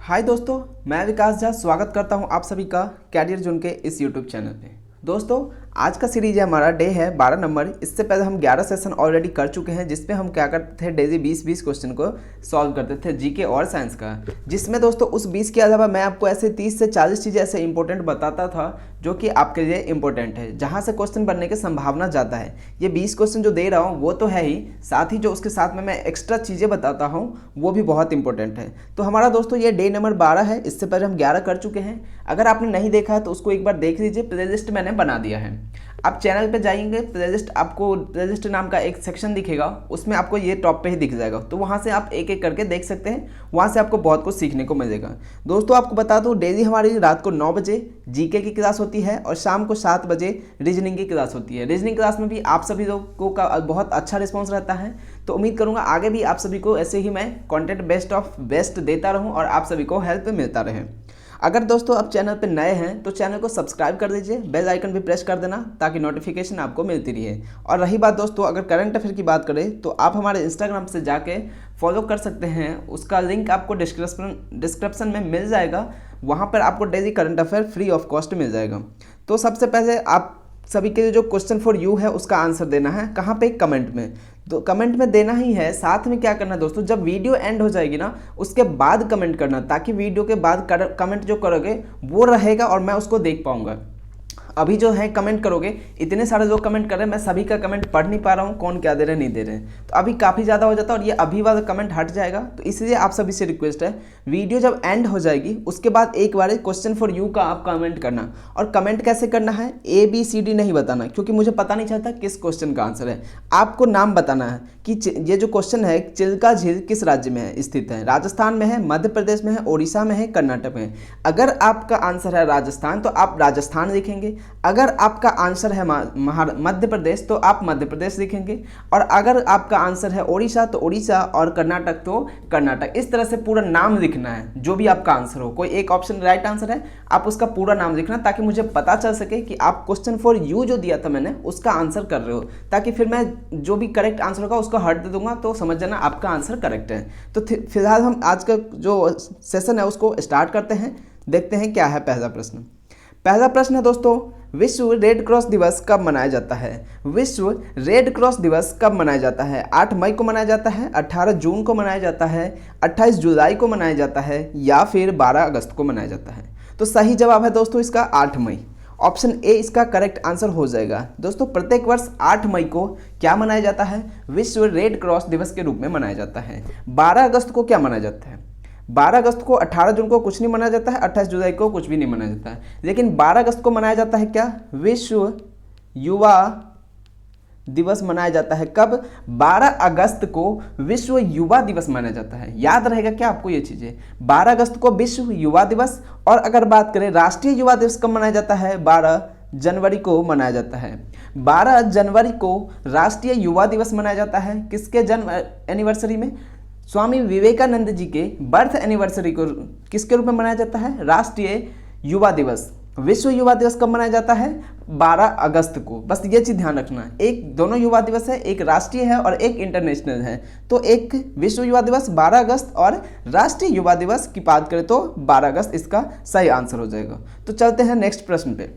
हाय दोस्तों, मैं विकास झा स्वागत करता हूं आप सभी का कैरियर जोन के इस यूट्यूब चैनल पे। दोस्तों, आज का सीरीज है, हमारा डे है 12 नंबर। इससे पहले हम 11 सेशन ऑलरेडी कर चुके हैं, जिसमें हम क्या करते थे, डेली 20-20 क्वेश्चन को सॉल्व करते थे जीके और साइंस का। जिसमें दोस्तों उस 20 के अलावा मैं आपको ऐसे 30 से 40 चीज़ें ऐसे इंपॉर्टेंट बताता था जो कि आपके लिए इंपॉर्टेंट है, जहाँ से क्वेश्चन बनने की संभावना ज़्यादा है। ये 20 क्वेश्चन जो दे रहा हूँ वो तो है ही, साथ ही जो उसके साथ में मैं एक्स्ट्रा चीज़ें बताता हूँ वो भी बहुत इंपॉर्टेंट है। तो हमारा दोस्तों ये डे नंबर 12 है। इससे पहले हम 11 कर चुके हैं। अगर आपने नहीं देखा है तो उसको एक बार देख लीजिए, प्लेलिस्ट मैंने बना दिया है। आप चैनल पे जाएंगे, प्लेलिस्ट आपको प्लेलिस्ट नाम का एक सेक्शन दिखेगा, उसमें आपको ये टॉप पे ही दिख जाएगा। तो वहाँ से आप एक एक करके देख सकते हैं, वहाँ से आपको बहुत कुछ सीखने को मिलेगा। दोस्तों आपको बता दूँ, डेली हमारी रात को 9 बजे जीके की क्लास होती है और शाम को 7 बजे रीजनिंग की क्लास होती है। रीजनिंग क्लास में भी आप सभी लोगों का बहुत अच्छा रिस्पॉन्स रहता है, तो उम्मीद करूँगा आगे भी आप सभी को ऐसे ही मैं कंटेंट बेस्ट ऑफ बेस्ट देता रहूँ और आप सभी को हेल्प मिलता रहे। अगर दोस्तों आप चैनल पर नए हैं तो चैनल को सब्सक्राइब कर दीजिए, बेल आइकन भी प्रेस कर देना ताकि नोटिफिकेशन आपको मिलती रहे। और रही बात दोस्तों, अगर करंट अफेयर की बात करें तो आप हमारे इंस्टाग्राम से जाके फॉलो कर सकते हैं, उसका लिंक आपको डिस्क्रिप्शन में मिल जाएगा। वहाँ पर आपको daily current affair free of cost मिल जाएगा। तो सबसे पहले आप सभी के लिए जो क्वेश्चन फॉर यू है उसका आंसर देना है। कहाँ पे? कमेंट में। तो कमेंट में देना ही है। साथ में क्या करना है दोस्तों, जब वीडियो एंड हो जाएगी ना उसके बाद कमेंट करना, ताकि वीडियो के बाद कमेंट जो करोगे वो रहेगा और मैं उसको देख पाऊंगा। अभी जो है कमेंट करोगे, इतने सारे लोग कमेंट कर रहे हैं, मैं सभी का कमेंट पढ़ नहीं पा रहा हूँ, कौन क्या दे रहे हैं नहीं दे रहे हैं, तो अभी काफ़ी ज़्यादा हो जाता है और ये अभी वाला कमेंट हट जाएगा। तो इसलिए आप सभी से रिक्वेस्ट है, वीडियो जब एंड हो जाएगी उसके बाद एक बार क्वेश्चन फॉर यू का आप कमेंट करना। और कमेंट कैसे करना है, ABCD नहीं बताना, क्योंकि मुझे पता नहीं चलता किस क्वेश्चन का आंसर है। आपको नाम बताना है कि ये जो क्वेश्चन है, चिल्का झील किस राज्य में स्थित है? राजस्थान में है, मध्य प्रदेश में है, उड़ीसा में है, कर्नाटक में है। अगर आपका आंसर है राजस्थान तो आप राजस्थान लिखेंगे। अगर आपका आंसर है मध्य प्रदेश तो आप मध्य प्रदेश लिखेंगे। और अगर आपका आंसर है उड़ीसा तो उड़ीसा, और कर्नाटक तो कर्नाटक। इस तरह से पूरा नाम लिखना है, जो भी आपका आंसर हो। कोई एक ऑप्शन राइट आंसर है, आप उसका पूरा नाम लिखना, ताकि मुझे पता चल सके कि आप क्वेश्चन फॉर यू जो दिया था मैंने उसका आंसर कर रहे हो, ताकि फिर मैं जो भी करेक्ट आंसर होगा उसको हट दे दूंगा, तो समझ जाना आपका आंसर करेक्ट है। तो फिलहाल हम आज का जो सेशन है उसको स्टार्ट करते हैं। देखते हैं क्या है पहला प्रश्न। पहला प्रश्न है दोस्तों, विश्व रेड क्रॉस दिवस कब मनाया जाता है? विश्व रेड क्रॉस दिवस कब मनाया जाता है? 8 मई को मनाया जाता है, 18 जून को मनाया जाता है, 28 जुलाई को मनाया जाता है, या फिर 12 अगस्त को मनाया जाता है? तो सही जवाब है दोस्तों इसका 8 मई। ऑप्शन ए इसका करेक्ट आंसर हो जाएगा। दोस्तों प्रत्येक वर्ष 8 मई को क्या मनाया जाता है? विश्व रेड क्रॉस दिवस के रूप में मनाया जाता है। 12 अगस्त को क्या मनाया जाता है? 12 अगस्त को, 18 जून को कुछ नहीं मनाया जाता है, 28 जुलाई को कुछ भी नहीं मनाया जाता है, लेकिन 12 अगस्त को मनाया जाता है क्या? विश्व युवा दिवस मनाया जाता है। कब? 12 अगस्त को विश्व युवा दिवस मनाया जाता है। याद रहेगा क्या आपको ये चीज़ें? 12 अगस्त को विश्व युवा दिवस। और अगर बात करें राष्ट्रीय युवा दिवस कब मनाया जाता है? 12 जनवरी को मनाया जाता है। 12 जनवरी को राष्ट्रीय युवा दिवस मनाया जाता है। किसके जन्म एनिवर्सरी में? स्वामी विवेकानंद जी के बर्थ एनिवर्सरी को किसके रूप में मनाया जाता है? राष्ट्रीय युवा दिवस। विश्व युवा दिवस कब मनाया जाता है? 12 अगस्त को। बस ये चीज़ ध्यान रखना, एक दोनों युवा दिवस है, एक राष्ट्रीय है और एक इंटरनेशनल है। तो एक विश्व युवा दिवस 12 अगस्त और राष्ट्रीय युवा दिवस की बात करें तो 12 अगस्त इसका सही आंसर हो जाएगा। तो चलते हैं नेक्स्ट प्रश्न पे।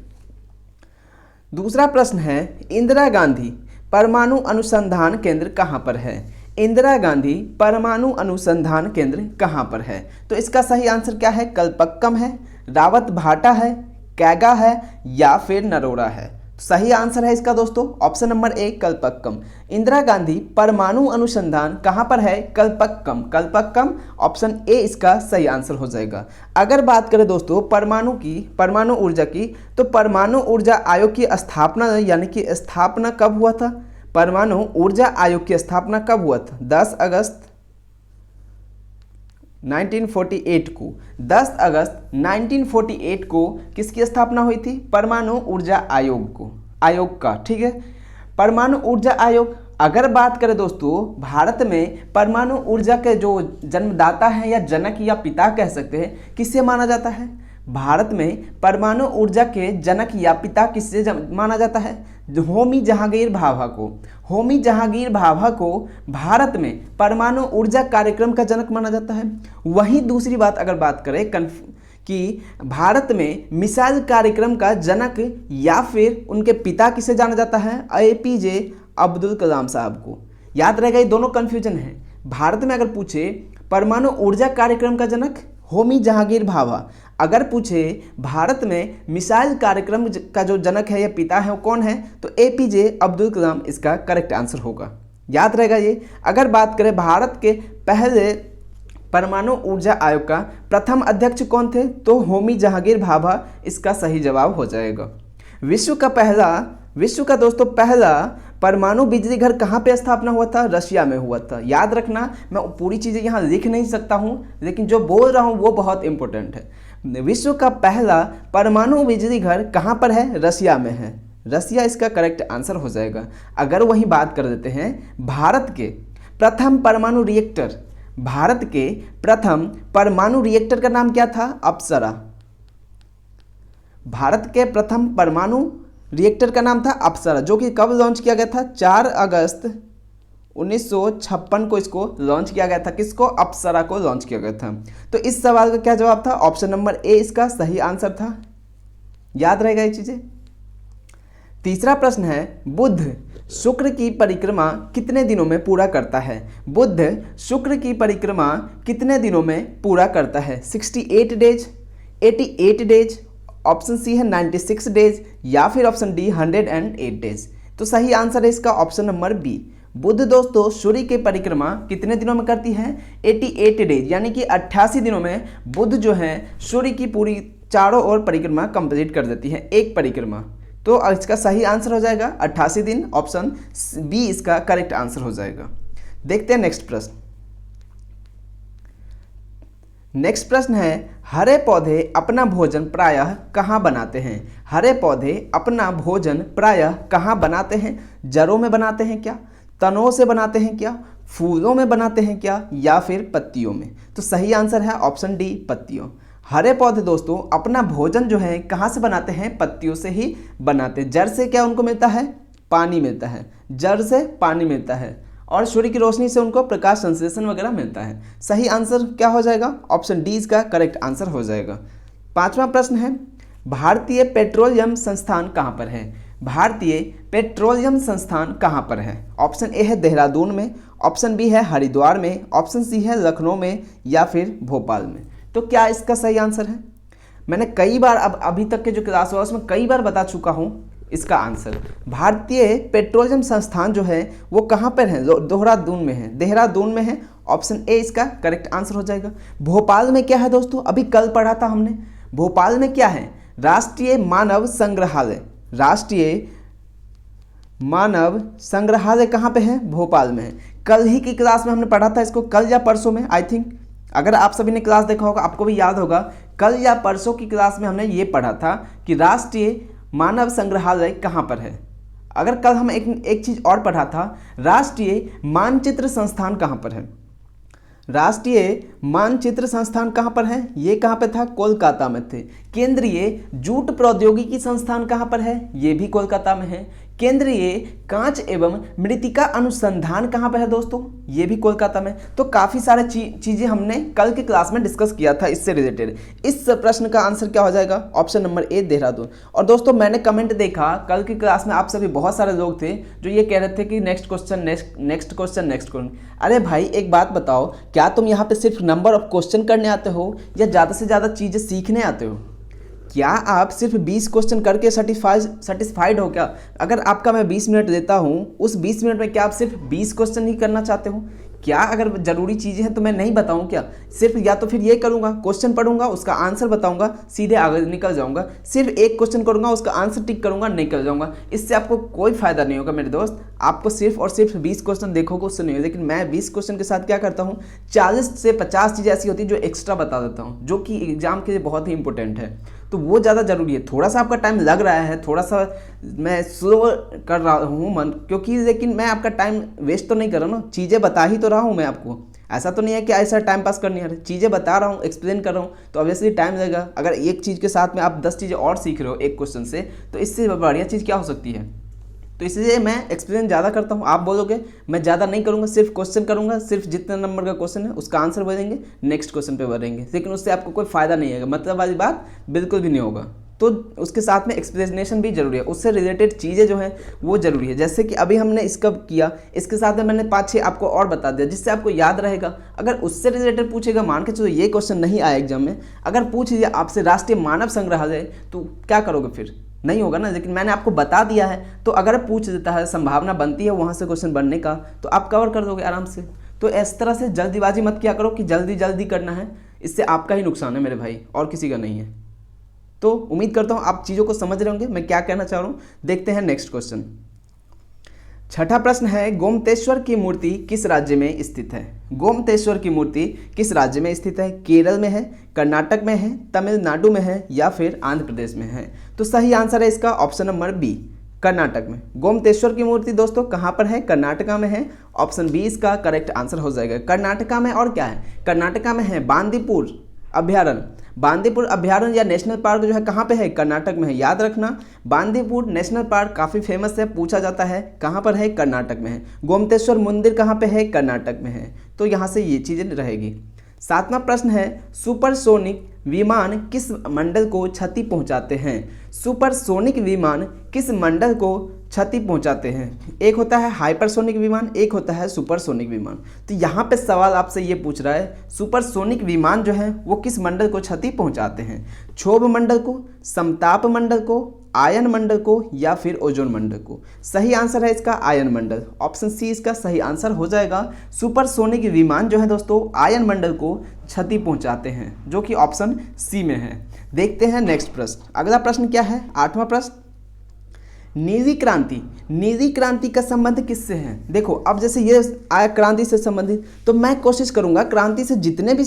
दूसरा प्रश्न है, इंदिरा गांधी परमाणु अनुसंधान केंद्र कहाँ पर है? इंदिरा गांधी परमाणु अनुसंधान केंद्र कहाँ पर है? तो इसका सही आंसर क्या है? कलपक्कम है, रावत भाटा है, कैगा है, या फिर नरोरा है? सही आंसर है इसका दोस्तों option number A, Kalpakkam. Indira Gandhi परमाणु अनुसंधान कहाँ पर है? कलपक्कम। कलपक्कम ऑप्शन ए इसका सही आंसर हो जाएगा। अगर बात करें दोस्तों परमाणु ऊर्जा की, तो परमाणु ऊर्जा आयोग की स्थापना यानी कि स्थापना कब हुआ था? परमाणु ऊर्जा आयोग की स्थापना कब हुआ था? 10 अगस्त 1948 को। 10 अगस्त 1948 को किसकी स्थापना हुई थी? परमाणु ऊर्जा आयोग का। ठीक है, परमाणु ऊर्जा आयोग। अगर बात करें दोस्तों भारत में परमाणु ऊर्जा के जो जन्मदाता हैं या जनक या पिता कह सकते हैं, किसे माना जाता है? भारत में परमाणु ऊर्जा के जनक या पिता किससे माना जाता है? होमी जहांगीर भाभा को। होमी जहांगीर भाभा को भारत में परमाणु ऊर्जा कार्यक्रम का जनक माना जाता है। वहीं दूसरी बात अगर बात करें कि भारत में मिसाइल कार्यक्रम का जनक या फिर उनके पिता किसे जाना जाता है? APJ अब्दुल कलाम साहब को। याद रहेगा, ये दोनों कन्फ्यूजन है। भारत में अगर पूछे परमाणु ऊर्जा कार्यक्रम का जनक होमी जहांगीर भाभा, अगर पूछे भारत में मिसाइल कार्यक्रम का जो जनक है या पिता है वो कौन है, तो APJ अब्दुल कलाम इसका करेक्ट आंसर होगा। याद रहेगा ये। अगर बात करें भारत के पहले परमाणु ऊर्जा आयोग का प्रथम अध्यक्ष कौन थे, तो होमी जहांगीर भाभा इसका सही जवाब हो जाएगा। विश्व का दोस्तों पहला परमाणु बिजली घर कहाँ पे स्थापना हुआ था? रशिया में हुआ था। याद रखना, मैं पूरी चीज़ें यहाँ लिख नहीं सकता हूँ, लेकिन जो बोल रहा हूँ वो बहुत इंपॉर्टेंट है। विश्व का पहला परमाणु बिजली घर कहाँ पर है? रशिया में है। रशिया इसका करेक्ट आंसर हो जाएगा। अगर वहीं बात कर देते हैं भारत के प्रथम परमाणु रिएक्टर, भारत के प्रथम परमाणु रिएक्टर का नाम क्या था? अप्सरा। भारत के प्रथम परमाणु रिएक्टर का नाम था अप्सरा, जो कि कब लॉन्च किया गया था? 4 अगस्त 1956 को इसको लॉन्च किया गया था। किसको? अप्सरा को लॉन्च किया गया था। तो इस सवाल का क्या जवाब था? ऑप्शन नंबर ए इसका सही आंसर था। याद रहेगा ये चीजें। तीसरा प्रश्न है, बुध शुक्र की परिक्रमा कितने दिनों में पूरा करता है? बुध शुक्र की परिक्रमा कितने दिनों में पूरा करता है? 68 डेज, 88 डेज, ऑप्शन सी है 96 डेज, या फिर ऑप्शन डी 108 डेज। तो सही आंसर है इसका ऑप्शन नंबर बी। बुध दोस्तों सूर्य की परिक्रमा कितने दिनों में करती है? 88 डेज, यानी कि 88 दिनों में बुध जो है सूर्य की पूरी चारों ओर परिक्रमा कंप्लीट कर देती है, एक परिक्रमा। तो इसका सही आंसर हो जाएगा 88 दिन, ऑप्शन बी इसका करेक्ट आंसर हो जाएगा। देखते हैं नेक्स्ट प्रश्न। नेक्स्ट प्रश्न है, हरे पौधे अपना भोजन प्रायः कहाँ बनाते हैं? हरे पौधे अपना भोजन प्रायः कहाँ बनाते हैं? जड़ों में बनाते हैं क्या? तनों से बनाते हैं क्या? फूलों में बनाते हैं क्या? या फिर पत्तियों में? तो सही आंसर है ऑप्शन डी, पत्तियों। हरे पौधे दोस्तों अपना भोजन जो है कहाँ से बनाते हैं? पत्तियों से ही बनाते हैं। जड़ से क्या उनको मिलता है? पानी मिलता है। जड़ से पानी मिलता है और सूर्य की रोशनी से उनको प्रकाश संश्लेषण वगैरह मिलता है। सही आंसर क्या हो जाएगा? ऑप्शन डी इसका करेक्ट आंसर हो जाएगा। पांचवा प्रश्न है, भारतीय पेट्रोलियम संस्थान कहाँ पर है? भारतीय पेट्रोलियम संस्थान कहाँ पर है? ऑप्शन ए है देहरादून में, ऑप्शन बी है हरिद्वार में, ऑप्शन सी है लखनऊ में, या फिर भोपाल में। तो क्या इसका सही आंसर है? मैंने कई बार अभी तक के जो क्लास हुआ उसमें कई बार बता चुका हूँ इसका आंसर। भारतीय पेट्रोलियम संस्थान जो है वो कहाँ पर है? देहरादून में है। देहरादून में है, ऑप्शन ए इसका करेक्ट आंसर हो जाएगा। भोपाल में क्या है दोस्तों? अभी कल पढ़ा था हमने। भोपाल में क्या है? राष्ट्रीय मानव संग्रहालय। राष्ट्रीय मानव संग्रहालय कहाँ पे है? भोपाल में है। कल ही की क्लास में हमने पढ़ा था इसको, कल या परसों में आई थिंक। अगर आप सभी ने क्लास देखा होगा आपको भी याद होगा, कल या परसों की क्लास में हमने ये पढ़ा था कि राष्ट्रीय मानव संग्रहालय कहाँ पर है। अगर कल हम एक चीज़ और पढ़ा था, राष्ट्रीय मानचित्र संस्थान कहाँ पर है। राष्ट्रीय मानचित्र संस्थान कहाँ पर है? ये कहाँ पे था? कोलकाता में थे। केंद्रीय जूट प्रौद्योगिकी संस्थान कहाँ पर है? ये भी कोलकाता में है। केंद्रीय कांच एवं मृतिका अनुसंधान कहाँ पर है दोस्तों? ये भी कोलकाता में। तो काफ़ी सारे चीज़ें हमने कल की क्लास में डिस्कस किया था इससे रिलेटेड। इस प्रश्न का आंसर क्या हो जाएगा? Option number A, Dehradun. और दोस्तों मैंने कमेंट देखा कल की क्लास में, आप सभी बहुत सारे लोग थे जो ये कह रहे थे कि नेक्स्ट क्वेश्चन, नेक्स्ट क्वेश्चन। अरे भाई एक बात बताओ, क्या तुम यहाँ पे सिर्फ नंबर ऑफ क्वेश्चन करने आते हो या ज़्यादा से ज़्यादा चीज़ें सीखने आते हो? क्या आप सिर्फ 20 क्वेश्चन करके सेटिस्फाइड हो क्या? अगर आपका मैं 20 मिनट देता हूँ, उस 20 मिनट में क्या आप सिर्फ 20 क्वेश्चन ही करना चाहते हो? क्या अगर ज़रूरी चीज़ें हैं तो मैं नहीं बताऊँ क्या? सिर्फ या तो फिर ये करूँगा, क्वेश्चन पढ़ूंगा, उसका आंसर बताऊँगा, सीधे आगे निकल जाऊँगा। सिर्फ एक क्वेश्चन करूँगा, उसका आंसर टिक करूँगा, निकल जाऊँगा। इससे आपको कोई फ़ायदा नहीं होगा मेरे दोस्त। आपको सिर्फ और सिर्फ 20 क्वेश्चन देखोगे उससे नहीं होगा। लेकिन मैं 20 क्वेश्चन के साथ क्या करता हूँ, 40 से 50 चीज़ें ऐसी होती है जो एक्स्ट्रा बता देता हूँ, जो कि एग्जाम के लिए बहुत ही इंपॉर्टेंट है। तो वो ज़्यादा ज़रूरी है। थोड़ा सा आपका टाइम लग रहा है, थोड़ा सा मैं स्लो कर रहा हूँ मन, क्योंकि लेकिन मैं आपका टाइम वेस्ट तो नहीं कर रहा ना, चीज़ें बता ही तो रहा हूँ मैं आपको। ऐसा तो नहीं है कि ऐसा टाइम पास करनी है, चीज़ें बता रहा हूँ, एक्सप्लेन कर रहा हूँ, तो ऑब्वियसली टाइम लगेगा। अगर एक चीज़ के साथ में आप 10 चीज़ें और सीख रहे हो एक क्वेश्चन से, तो इससे बढ़िया चीज़ क्या हो सकती है। तो इसलिए मैं एक्सप्लेन ज़्यादा करता हूँ। आप बोलोगे मैं ज़्यादा नहीं करूँगा, सिर्फ क्वेश्चन करूँगा, सिर्फ जितने नंबर का क्वेश्चन है उसका आंसर भरेंगे, नेक्स्ट क्वेश्चन पे भरेंगे, लेकिन उससे आपको कोई फ़ायदा नहीं है, मतलब वाली बात बिल्कुल भी नहीं होगा। तो उसके साथ में एक्सप्लेनेशन भी जरूरी है, उससे रिलेटेड चीज़ें जो हैं वो जरूरी है। जैसे कि अभी हमने इसका किया, इसके साथ में मैंने 5-6 आपको और बता दिया जिससे आपको याद रहेगा। अगर उससे रिलेटेड पूछेगा, मान के चलो ये क्वेश्चन नहीं आया एग्जाम में, अगर पूछ लिया आपसे राष्ट्रीय मानव संग्रहालय, तो क्या करोगे फिर, नहीं होगा ना। लेकिन मैंने आपको बता दिया है, तो अगर पूछ देता है, संभावना बनती है वहाँ से क्वेश्चन बनने का, तो आप कवर कर दोगे आराम से। तो इस तरह से जल्दीबाजी मत किया करो कि जल्दी जल्दी करना है, इससे आपका ही नुकसान है मेरे भाई, और किसी का नहीं है। तो उम्मीद करता हूँ आप चीज़ों को समझ रहे होंगे मैं क्या कहना चाह रहा हूँ। देखते हैं नेक्स्ट क्वेश्चन। छठा प्रश्न है, गोमतेश्वर की मूर्ति किस राज्य में स्थित है। गोमतेश्वर की मूर्ति किस राज्य में स्थित है। केरल में है, कर्नाटक में है, तमिलनाडु में है, या फिर आंध्र प्रदेश में है। तो सही आंसर है इसका ऑप्शन नंबर बी, कर्नाटक में। गोमतेश्वर की मूर्ति दोस्तों कहाँ पर है, कर्नाटका में है। ऑप्शन बी इसका करेक्ट आंसर हो जाएगा। कर्नाटका में और क्या है, कर्नाटका में है बांदीपुर अभ्यारण्य। बांदीपुर अभ्यारण्य या नेशनल पार्क जो है कहाँ पे है, कर्नाटक में है। याद रखना, बांदीपुर नेशनल पार्क काफ़ी फेमस है, पूछा जाता है कहाँ पर है, कर्नाटक में है। गोमतेश्वर मंदिर कहाँ पे है, कर्नाटक में है। तो यहाँ से ये चीज़ें रहेगी। सातवां प्रश्न है, सुपरसोनिक विमान किस मंडल को क्षति पहुंचाते हैं। सुपरसोनिक विमान किस मंडल को क्षति पहुंचाते हैं। एक होता है हाइपरसोनिक विमान, एक होता है सुपरसोनिक विमान। तो यहाँ पे सवाल आपसे ये पूछ रहा है, सुपरसोनिक विमान जो है वो किस मंडल को क्षति पहुंचाते हैं। क्षोभ मंडल को, समताप मंडल को, आयन मंडल को, या फिर ओजोन मंडल को। सही आंसर है इसका आयन मंडल। ऑप्शन सी इसका सही आंसर हो जाएगा। सुपरसोनिक विमान जो है दोस्तों आयन मंडल को क्षति पहुंचाते हैं, जो कि ऑप्शन सी में है। देखते हैं नेक्स्ट प्रश्न। अगला प्रश्न क्या है, आठवां प्रश्न, नीली क्रांति। नीली क्रांति का संबंध किससे है। देखो अब जैसे ये आया क्रांति से संबंधित, तो मैं कोशिश करूंगा क्रांति से जितने भी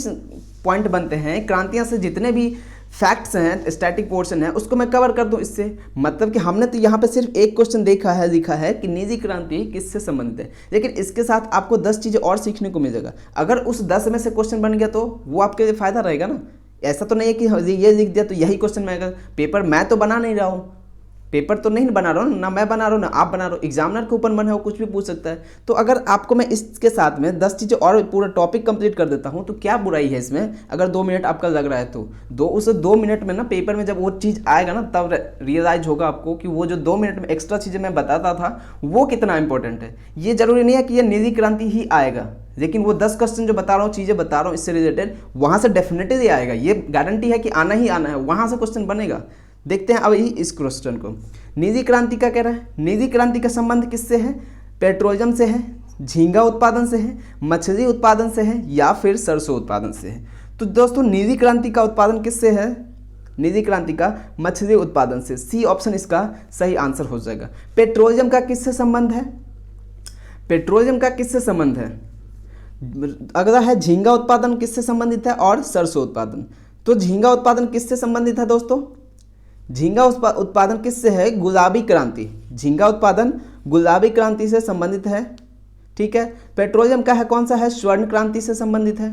पॉइंट बनते हैं, क्रांतियां से जितने भी फैक्ट्स हैं, स्टैटिक पोर्शन है, उसको मैं कवर कर दूं इससे। मतलब कि हमने तो यहाँ पे सिर्फ एक क्वेश्चन देखा है, लिखा है कि नीली क्रांति किससे संबंधित है, लेकिन इसके साथ आपको 10 चीज़ें और सीखने को मिलेगा। अगर उस 10 में से क्वेश्चन बन गया तो वो आपके लिए फ़ायदा रहेगा ना। ऐसा तो नहीं है कि ये लिख दिया तो यही क्वेश्चन में आएगा। पेपर मैं तो बना नहीं रहा हूँ, पेपर तो नहीं बना रहा हूँ ना, मैं बना रहा हूँ ना आप बना रहे हो, एग्जामिनर के ऊपर मन है वो कुछ भी पूछ सकता है। तो अगर आपको मैं इसके साथ में 10 चीज़ें और पूरा टॉपिक कंप्लीट कर देता हूँ तो क्या बुराई है इसमें। अगर 2 मिनट आपका लग रहा है तो उस 2 मिनट में ना पेपर में जब वो चीज़ आएगा ना तब रियलाइज होगा आपको कि वो जो 2 मिनट में एक्स्ट्रा चीज़ें मैं बताता था वो कितना इंपॉर्टेंट है। ये जरूरी नहीं है कि ये नीली क्रांति ही आएगा, लेकिन वो 10 क्वेश्चन जो बता रहा हूँ, चीज़ें बता रहा हूँ इससे रिलेटेड, वहाँ से डेफिनेटली आएगा। ये गारंटी है कि आना ही आना है, वहाँ से क्वेश्चन बनेगा। देखते हैं अब इस क्वेश्चन को। नीली क्रांति का कह रहा है, नीली क्रांति का संबंध किससे है। पेट्रोलियम से है, झींगा उत्पादन से है, मछली उत्पादन से है, या फिर सरसों उत्पादन से है। तो दोस्तों नीली क्रांति का उत्पादन किससे है, नीली क्रांति का मछली उत्पादन से। सी ऑप्शन इसका सही आंसर हो जाएगा। पेट्रोलियम का किससे संबंध है, पेट्रोलियम का किससे संबंध है। अगला है झींगा उत्पादन किससे संबंधित है, और सरसों उत्पादन। तो झींगा उत्पादन किससे संबंधित है दोस्तों, झींगा उत्पादन किससे है, गुलाबी क्रांति। झींगा उत्पादन गुलाबी क्रांति से संबंधित है, ठीक है। पेट्रोलियम का है कौन सा है, स्वर्ण क्रांति से संबंधित है।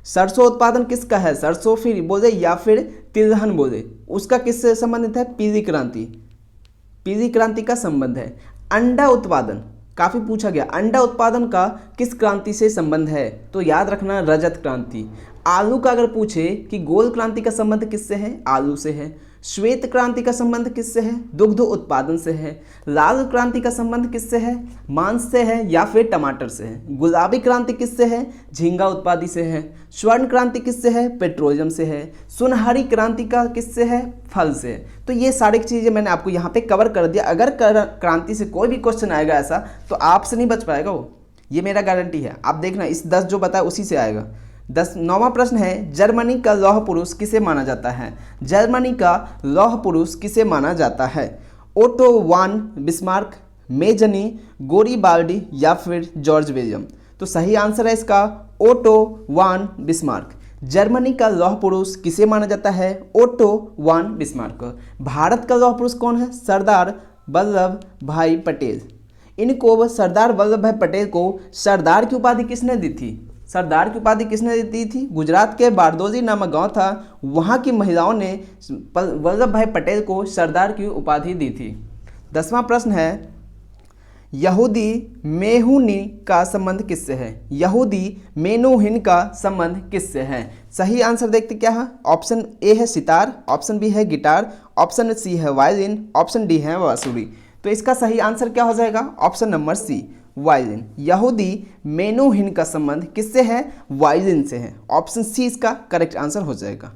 सरसों उत्पादन किसका है, सरसों फिर बोले या फिर तिलहन बोले, उसका किससे संबंधित है, पीली क्रांति, पीली क्रांति का संबंध है। अंडा उत्पादन काफ़ी पूछा गया, अंडा उत्पादन का किस क्रांति से संबंध है, तो याद रखना रजत क्रांति। आलू का अगर पूछे कि गोल क्रांति का संबंध किससे है, आलू से है। श्वेत क्रांति का संबंध किससे है, दुग्ध उत्पादन से है। लाल क्रांति का संबंध किससे है, मांस से है या फिर टमाटर से है। गुलाबी क्रांति किससे है, झींगा उत्पादन से है। स्वर्ण क्रांति किससे है, पेट्रोलियम से है। सुनहरी क्रांति का किससे है, फल से है। तो ये सारी चीज़ें मैंने आपको यहाँ पे कवर कर दिया। अगर क्रांति से कोई भी क्वेश्चन आएगा ऐसा तो आपसे नहीं बच पाएगा वो, ये मेरा गारंटी है। आप देखना इस 10 जो बताया उसी से आएगा। 9वां प्रश्न है, जर्मनी का लौह पुरुष किसे माना जाता है। जर्मनी का लौह पुरुष किसे माना जाता है, ओटो वान बिस्मार्क, मेजनी, गोरीबाल्डी, या फिर जॉर्ज विलियम। तो सही आंसर है इसका ओटो वान बिस्मार्क। जर्मनी का लौह पुरुष किसे माना जाता है, ओटो वान बिस्मार्क। भारत का लौह पुरुष कौन है, सरदार वल्लभ भाई पटेल। इनको सरदार वल्लभ भाई पटेल को सरदार की उपाधि किसने दी थी, सरदार की उपाधि किसने दी थी? गुजरात के बारदोजी नामक गांव था, वहां की महिलाओं ने वल्लभ भाई पटेल को सरदार की उपाधि दी थी। 10वां प्रश्न है, यहूदी मेनुहिन का संबंध किससे है? यहूदी मेनुहिन का संबंध किससे है? सही आंसर देखते क्या है? ऑप्शन ए है सितार, ऑप्शन बी है गिटार, ऑप्शन सी है वायलिन, ऑप्शन डी है बांसुरी। तो इसका सही आंसर क्या हो जाएगा? Option number C, violin. Yehudi Menuhin का संबंध किससे है? वायलिन से है। ऑप्शन सी इसका करेक्ट आंसर हो जाएगा।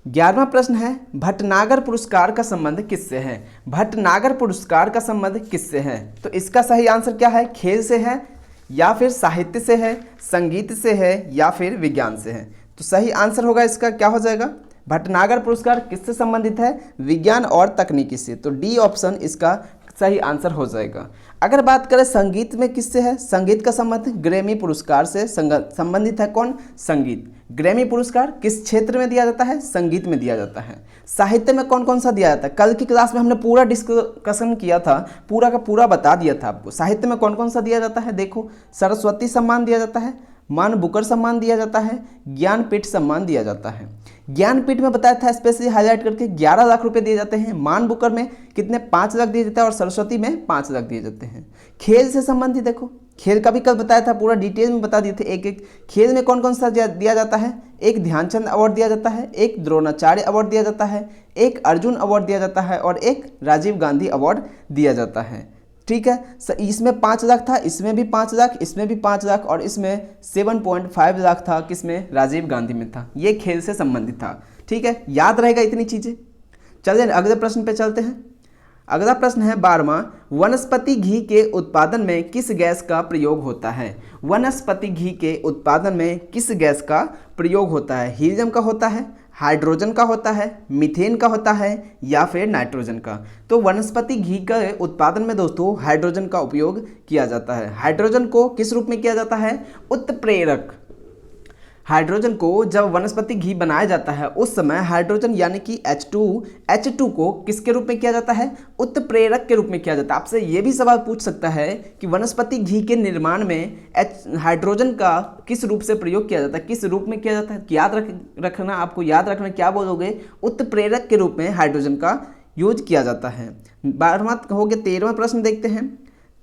11वां प्रश्न है, भटनागर पुरस्कार का संबंध किससे है? भटनागर पुरस्कार का संबंध किससे है? तो इसका सही आंसर क्या है? खेल से है, या फिर साहित्य से है, संगीत से है, या फिर विज्ञान से है। तो सही आंसर होगा इसका क्या हो जाएगा? भटनागर पुरस्कार किससे संबंधित है? विज्ञान और तकनीकी से। तो डी ऑप्शन इसका सही आंसर हो जाएगा। अगर बात करें संगीत में किससे है? संगीत का संबंध ग्रैमी पुरस्कार से संबंधित है। कौन? संगीत। ग्रैमी पुरस्कार किस क्षेत्र में दिया जाता है? संगीत में दिया जाता है। साहित्य में कौन कौन सा दिया जाता है? कल की क्लास में हमने पूरा डिस्कशन किया था, पूरा का पूरा बता दिया था आपको। साहित्य में कौन कौन सा दिया जाता है? देखो, सरस्वती सम्मान दिया जाता है, मान बुकर सम्मान दिया जाता है, ज्ञानपीठ सम्मान दिया जाता है। ज्ञानपीठ में बताया था स्पेशली हाईलाइट करके 11 लाख रुपए दिए जाते हैं। मान बुकर में कितने? 5 लाख दिए जाते हैं, और सरस्वती में 5 लाख दिए जाते हैं। खेल से संबंधित देखो, खेल का भी कल बताया था, पूरा डिटेल में बता दिए थे एक एक। खेल में कौन कौन सा दिया जाता है? एक ध्यानचंद अवार्ड दिया जाता है, एक द्रोणाचार्य अवार्ड दिया जाता है, एक अर्जुन अवार्ड दिया जाता है, और एक राजीव गांधी अवार्ड दिया जाता है। ठीक है, इसमें 5 लाख था, इसमें भी 5 लाख, इसमें भी 5 लाख, और इसमें 7.5 लाख था। किसमें? राजीव गांधी में था। ये खेल से संबंधित था। ठीक है, याद रहेगा इतनी चीजें। चलिए अगले प्रश्न पे चलते हैं। अगला प्रश्न है 12वां, वनस्पति घी के उत्पादन में किस गैस का प्रयोग होता है? वनस्पति घी के उत्पादन में किस गैस का प्रयोग होता है? हीलियम का होता है, हाइड्रोजन का होता है, मीथेन का होता है, या फिर नाइट्रोजन का? तो वनस्पति घी के उत्पादन में दोस्तों हाइड्रोजन का उपयोग किया जाता है। हाइड्रोजन को किस रूप में किया जाता है? उत्प्रेरक। हाइड्रोजन को जब वनस्पति घी बनाया जाता है उस समय हाइड्रोजन यानी कि H2 को किसके रूप में किया जाता है? उत्प्रेरक के रूप में किया जाता है। आपसे ये भी सवाल पूछ सकता है कि वनस्पति घी के निर्माण में हाइड्रोजन का किस रूप से प्रयोग किया जाता है, किस रूप में किया जाता है? रखना, आपको याद रखना, क्या बोलोगे? उत्प्रेरक के रूप में हाइड्रोजन का यूज किया जाता है। 12वां हो गया। 13वां प्रश्न देखते हैं।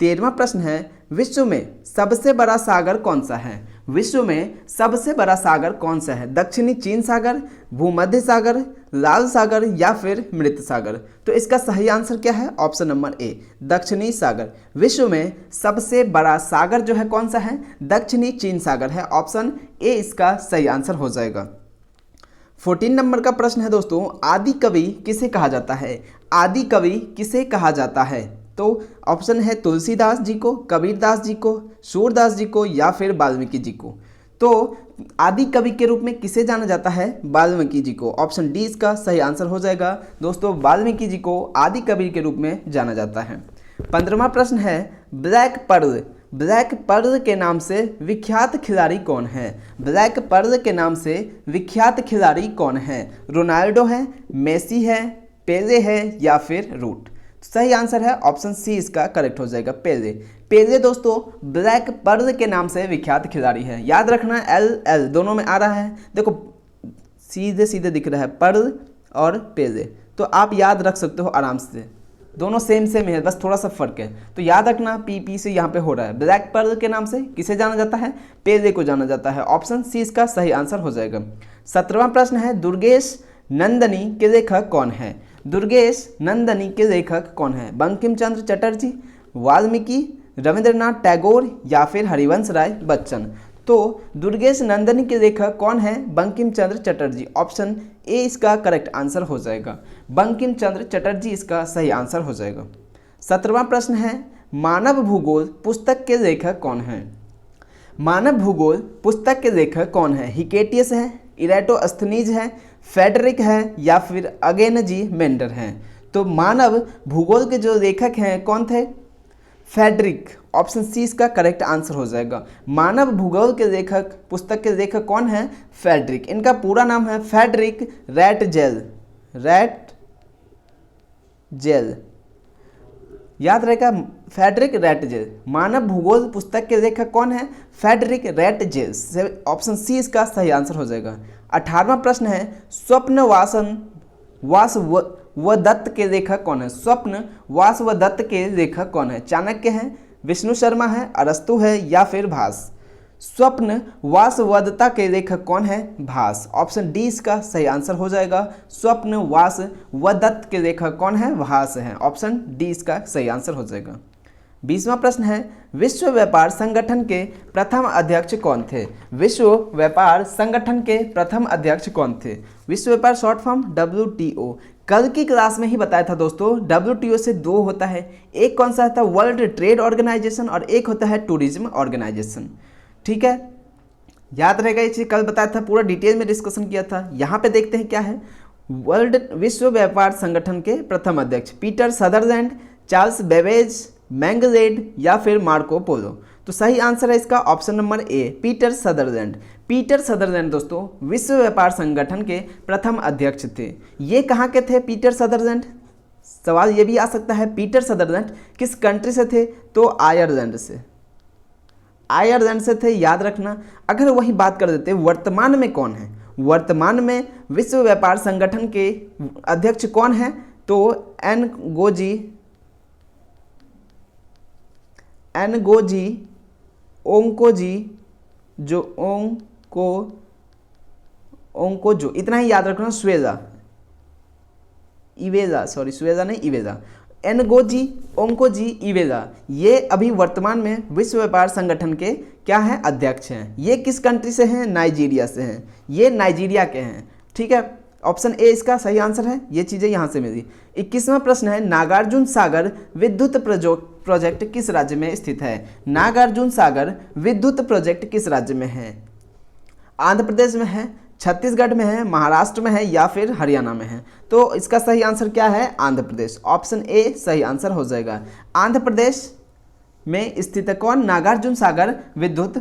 13वां प्रश्न है, विश्व में सबसे बड़ा सागर कौन सा है? विश्व में सबसे बड़ा सागर कौन सा है? दक्षिणी चीन सागर, भूमध्य सागर, लाल सागर, या फिर मृत सागर? तो इसका सही आंसर क्या है? ऑप्शन नंबर ए, दक्षिणी सागर। विश्व में सबसे बड़ा सागर जो है कौन सा है? दक्षिणी चीन सागर है। ऑप्शन ए इसका सही आंसर हो जाएगा। 14 नंबर का प्रश्न है दोस्तों, आदि कवि किसे कहा जाता है? आदि कवि किसे कहा जाता है? तो ऑप्शन है तुलसीदास जी को, कबीरदास जी को, सूरदास जी को, या फिर वाल्मीकि जी को? तो आदि कवि के रूप में किसे जाना जाता है? वाल्मीकि जी को। ऑप्शन डी इसका सही आंसर हो जाएगा। दोस्तों वाल्मीकि जी को आदि कवि के रूप में जाना जाता है। 15वां प्रश्न है, ब्लैक पर्ल, ब्लैक पर्ल के नाम से विख्यात खिलाड़ी कौन है? ब्लैक पर्ल के नाम से विख्यात खिलाड़ी कौन है? रोनाल्डो है, मेसी है, पेले है, या फिर रूट? सही आंसर है ऑप्शन सी इसका करेक्ट हो जाएगा, पेले। पेले दोस्तों ब्लैक पर्ल के नाम से विख्यात खिलाड़ी है। याद रखना, एल दोनों में आ रहा है, देखो सीधे सीधे दिख रहा है, पर्ल और पेले। तो आप याद रख सकते हो आराम से, दोनों सेम है, बस थोड़ा सा फर्क है। तो याद रखना, पी से यहाँ पे हो रहा है। ब्लैक पर्ल के नाम से किसे जाना जाता है? पेले को जाना जाता है। ऑप्शन सी इसका सही आंसर हो जाएगा। 17वां प्रश्न है, दुर्गेश नंदनी के लेखक कौन है? दुर्गेश नंदनी के लेखक कौन है? बंकिम चंद्र चटर्जी, वाल्मीकि, रविंद्रनाथ टैगोर, या फिर हरिवंश राय बच्चन? तो दुर्गेश नंदनी के लेखक कौन है? बंकिम चंद्र चटर्जी। ऑप्शन ए इसका करेक्ट आंसर हो जाएगा, बंकिम चंद्र चटर्जी इसका सही आंसर हो जाएगा। 17वां प्रश्न है, मानव भूगोल पुस्तक के लेखक कौन है? मानव भूगोल पुस्तक के लेखक कौन है? हिकेटियस है, इरेटोस्थनीज है, फेडरिक है, या फिर अगेन जी मेंडर हैं? तो मानव भूगोल के जो लेखक हैं कौन थे? फेडरिक। ऑप्शन सी इसका करेक्ट आंसर हो जाएगा। मानव भूगोल के लेखक, पुस्तक के लेखक कौन है? फेडरिक। इनका पूरा नाम है फेडरिक रैटजेल। याद रहेगा फ्रेडरिक रैटजेस। मानव भूगोल पुस्तक के लेखक कौन है? फ्रेडरिक रैटजेस। ऑप्शन सी इसका सही आंसर हो जाएगा। 18वां प्रश्न है स्वप्न वासवदत्त के लेखक कौन है? स्वप्न वासवदत्त के लेखक कौन है? चाणक्य है, विष्णु शर्मा है, अरस्तु है या फिर भास? स्वप्न वासवदत्ता के लेखक कौन है? भास। ऑप्शन डी इसका सही आंसर हो जाएगा। स्वप्न वासवदत्त के लेखक कौन है? भास है। ऑप्शन डी इसका सही आंसर हो जाएगा। 20वां प्रश्न है विश्व व्यापार संगठन के प्रथम अध्यक्ष कौन थे? विश्व व्यापार संगठन के प्रथम अध्यक्ष कौन थे? विश्व व्यापार शॉर्ट फॉर्म WTO। कल की क्लास में ही बताया था दोस्तों, WTO से दो होता है, एक कौन सा था? वर्ल्ड ट्रेड ऑर्गेनाइजेशन, और एक होता है टूरिज्म ऑर्गेनाइजेशन। ठीक है, याद रहेगा, ये चीज़ कल बताया था, पूरा डिटेल में डिस्कशन किया था। यहाँ पे देखते हैं क्या है। विश्व व्यापार संगठन के प्रथम अध्यक्ष पीटर सदरलैंड, चार्ल्स बेबेज, मैंगलेड या फिर मार्को पोलो? तो सही आंसर है इसका option number A, Peter Sutherland. Peter Sutherland दोस्तों विश्व व्यापार संगठन के प्रथम अध्यक्ष थे। ये कहाँ के थे पीटर सदरलैंड? सवाल ये भी आ सकता है, पीटर सदरलैंड किस कंट्री से थे? तो आयरलैंड से, आयरलैंड से थे, याद रखना। अगर वही बात कर देते वर्तमान में कौन है, वर्तमान में विश्व व्यापार संगठन के अध्यक्ष कौन है? तो एनगोजी ओंकोजो, इतना ही याद रखना। स्वेजा नहीं इवेजा, एनगोजी ओंकोजी इवेजा, ये अभी वर्तमान में विश्व व्यापार संगठन के क्या हैं? अध्यक्ष हैं। ये किस कंट्री से हैं? नाइजीरिया से हैं, ये नाइजीरिया के हैं। ठीक है, ऑप्शन ए इसका सही आंसर है। ये चीज़ें यहाँ से मिली। 21वां प्रश्न है नागार्जुन सागर विद्युत प्रोजेक्ट किस राज्य में स्थित है? नागार्जुन सागर विद्युत प्रोजेक्ट किस राज्य में है? आंध्र प्रदेश में है, छत्तीसगढ़ में है, महाराष्ट्र में है या फिर हरियाणा में है? तो इसका सही आंसर क्या है? आंध्र प्रदेश। ऑप्शन ए सही आंसर हो जाएगा। आंध्र प्रदेश में स्थित है कौन? नागार्जुन सागर विद्युत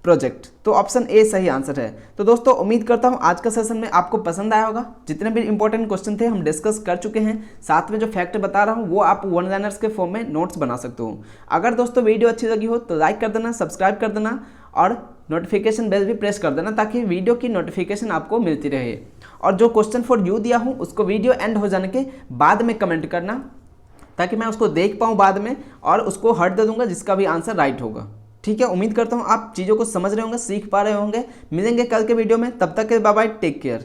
प्रोजेक्ट। तो ऑप्शन ए सही आंसर है। तो दोस्तों उम्मीद करता हूं आज का सेशन में आपको पसंद आया होगा। जितने भी इंपॉर्टेंट क्वेश्चन थे हम डिस्कस कर चुके हैं, साथ में जो फैक्ट बता रहा हूं वो आप वन लाइनर्स के फॉर्म में नोट्स बना सकते हो। अगर दोस्तों वीडियो अच्छी लगी हो तो लाइक कर देना, सब्सक्राइब कर देना और नोटिफिकेशन बेल भी प्रेस कर देना ताकि वीडियो की नोटिफिकेशन आपको मिलती रहे। और जो क्वेश्चन फॉर यू दिया हूँ उसको वीडियो एंड हो जाने के बाद में कमेंट करना ताकि मैं उसको देख पाऊँ बाद में और उसको हट दे दूंगा जिसका भी आंसर राइट होगा। ठीक है, उम्मीद करता हूँ आप चीज़ों को समझ रहे होंगे, सीख पा रहे होंगे। मिलेंगे कल के वीडियो में, तब तक के बाय बाय, टेक केयर।